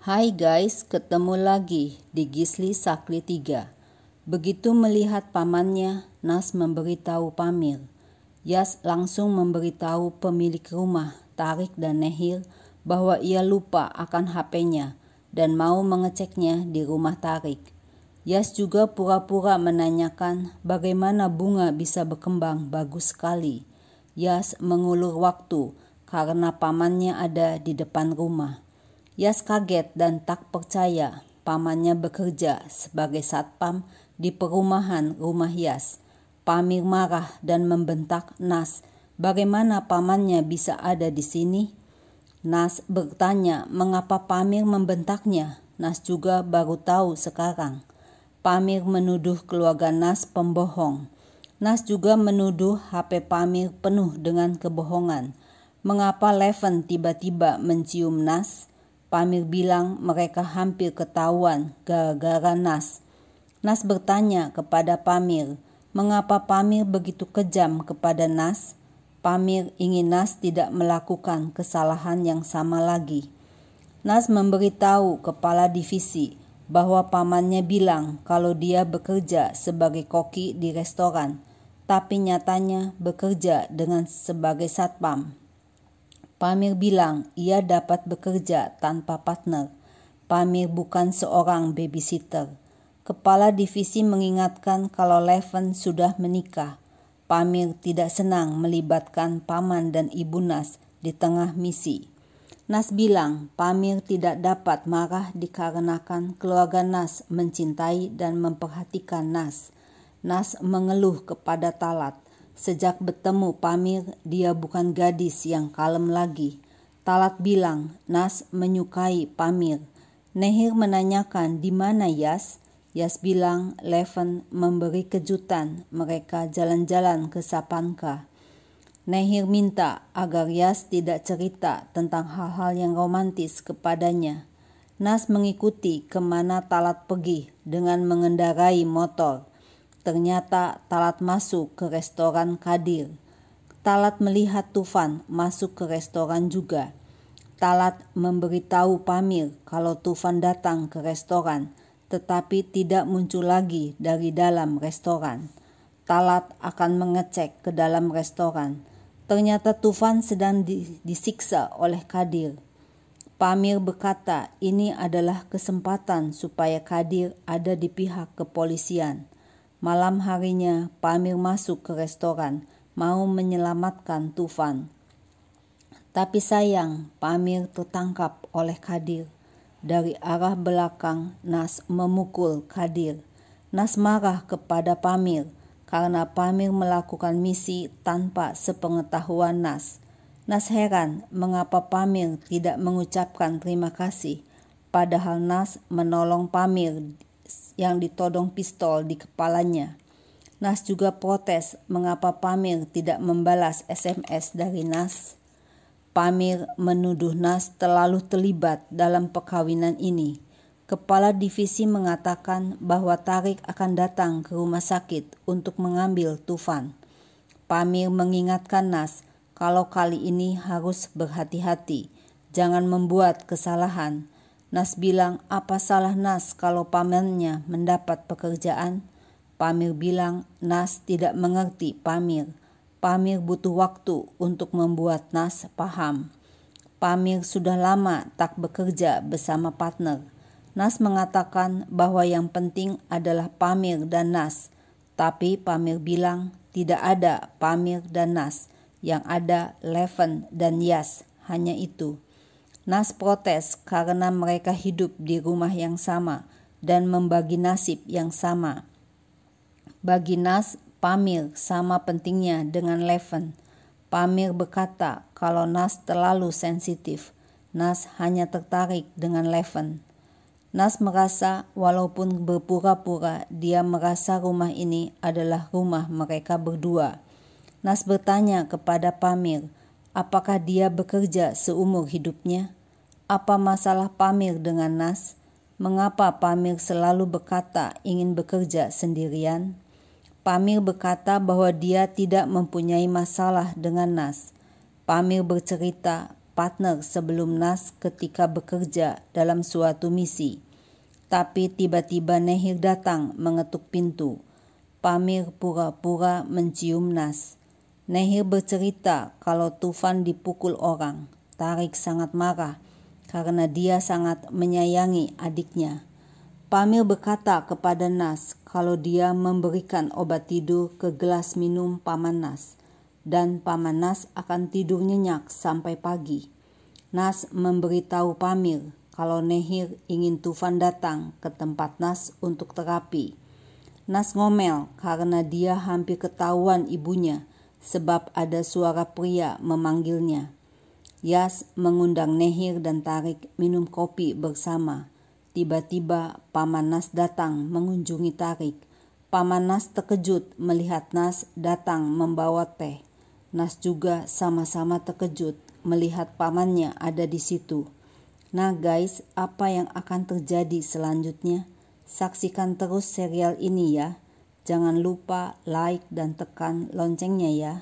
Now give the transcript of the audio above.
Hai guys, ketemu lagi di Gisli Sakli 3. Begitu melihat pamannya, Nas memberitahu Pamir. Yas langsung memberitahu pemilik rumah, Tarik dan Nehir, bahwa ia lupa akan HP-nya dan mau mengeceknya di rumah Tarik. Yas juga pura-pura menanyakan bagaimana bunga bisa berkembang bagus sekali. Yas mengulur waktu karena pamannya ada di depan rumah. Yas kaget dan tak percaya pamannya bekerja sebagai satpam di perumahan rumah Yas. Pamir marah dan membentak Nas, bagaimana pamannya bisa ada di sini? Nas bertanya mengapa Pamir membentaknya. Nas juga baru tahu sekarang. Pamir menuduh keluarga Nas pembohong. Nas juga menuduh HP Pamir penuh dengan kebohongan. Mengapa Leven tiba-tiba mencium Nas? Pamir bilang mereka hampir ketahuan gara-gara Nas. Nas bertanya kepada Pamir, mengapa Pamir begitu kejam kepada Nas? Pamir ingin Nas tidak melakukan kesalahan yang sama lagi. Nas memberitahu kepala divisi bahwa pamannya bilang kalau dia bekerja sebagai koki di restoran, tapi nyatanya bekerja sebagai satpam. Pamir bilang ia dapat bekerja tanpa partner. Pamir bukan seorang babysitter. Kepala divisi mengingatkan kalau Leven sudah menikah. Pamir tidak senang melibatkan paman dan ibu Nas di tengah misi. Nas bilang Pamir tidak dapat marah dikarenakan keluarga Nas mencintai dan memperhatikan Nas. Nas mengeluh kepada Talat. Sejak bertemu Pamir, dia bukan gadis yang kalem lagi. Talat bilang Nas menyukai Pamir. Nehir menanyakan di mana Yas. Yas bilang Leven memberi kejutan mereka jalan-jalan ke Sapanka. Nehir minta agar Yas tidak cerita tentang hal-hal yang romantis kepadanya. Nas mengikuti kemana Talat pergi dengan mengendarai motor. Ternyata Talat masuk ke restoran Kadir. Talat melihat Tufan masuk ke restoran juga. Talat memberitahu Pamir kalau Tufan datang ke restoran, tetapi tidak muncul lagi dari dalam restoran. Talat akan mengecek ke dalam restoran. Ternyata Tufan sedang disiksa oleh Kadir. Pamir berkata ini adalah kesempatan supaya Kadir ada di pihak kepolisian. Malam harinya Pamir masuk ke restoran mau menyelamatkan Tufan. Tapi sayang Pamir tertangkap oleh Kadir. Dari arah belakang Nas memukul Kadir. Nas marah kepada Pamir karena Pamir melakukan misi tanpa sepengetahuan Nas. Nas heran mengapa Pamir tidak mengucapkan terima kasih padahal Nas menolong Pamir yang ditodong pistol di kepalanya. Nas juga protes mengapa Pamir tidak membalas SMS dari Nas. Pamir menuduh Nas terlalu terlibat dalam perkawinan ini. Kepala divisi mengatakan bahwa Tarik akan datang ke rumah sakit untuk mengambil Tufan. Pamir mengingatkan Nas kalau kali ini harus berhati-hati, jangan membuat kesalahan. Nas bilang apa salah Nas kalau pamannya mendapat pekerjaan? Pamir bilang Nas tidak mengerti Pamir. Pamir butuh waktu untuk membuat Nas paham. Pamir sudah lama tak bekerja bersama partner. Nas mengatakan bahwa yang penting adalah Pamir dan Nas. Tapi Pamir bilang tidak ada Pamir dan Nas. Yang ada Leven dan Yas, hanya itu. Nas protes karena mereka hidup di rumah yang sama dan membagi nasib yang sama. Bagi Nas, Pamir sama pentingnya dengan Leven. Pamir berkata kalau Nas terlalu sensitif. Nas hanya tertarik dengan Leven. Nas merasa walaupun berpura-pura dia merasa rumah ini adalah rumah mereka berdua. Nas bertanya kepada Pamir, apakah dia bekerja seumur hidupnya? Apa masalah Pamir dengan Nas? Mengapa Pamir selalu berkata ingin bekerja sendirian? Pamir berkata bahwa dia tidak mempunyai masalah dengan Nas. Pamir bercerita partner sebelum Nas ketika bekerja dalam suatu misi. Tapi tiba-tiba Nehir datang mengetuk pintu. Pamir pura-pura mencium Nas. Nehir bercerita kalau Tufan dipukul orang. Tarik sangat marah karena dia sangat menyayangi adiknya. Pamir berkata kepada Nas kalau dia memberikan obat tidur ke gelas minum Paman Nas, dan Paman Nas akan tidur nyenyak sampai pagi. Nas memberitahu Pamir kalau Nehir ingin Tufan datang ke tempat Nas untuk terapi. Nas ngomel karena dia hampir ketahuan ibunya sebab ada suara pria memanggilnya. Yas mengundang Nehir dan Tarik minum kopi bersama. Tiba-tiba Paman Nas datang mengunjungi Tarik. Paman Nas terkejut melihat Nas datang membawa teh. Nas juga sama-sama terkejut melihat pamannya ada di situ. Nah guys, apa yang akan terjadi selanjutnya? Saksikan terus serial ini ya. Jangan lupa like dan tekan loncengnya ya.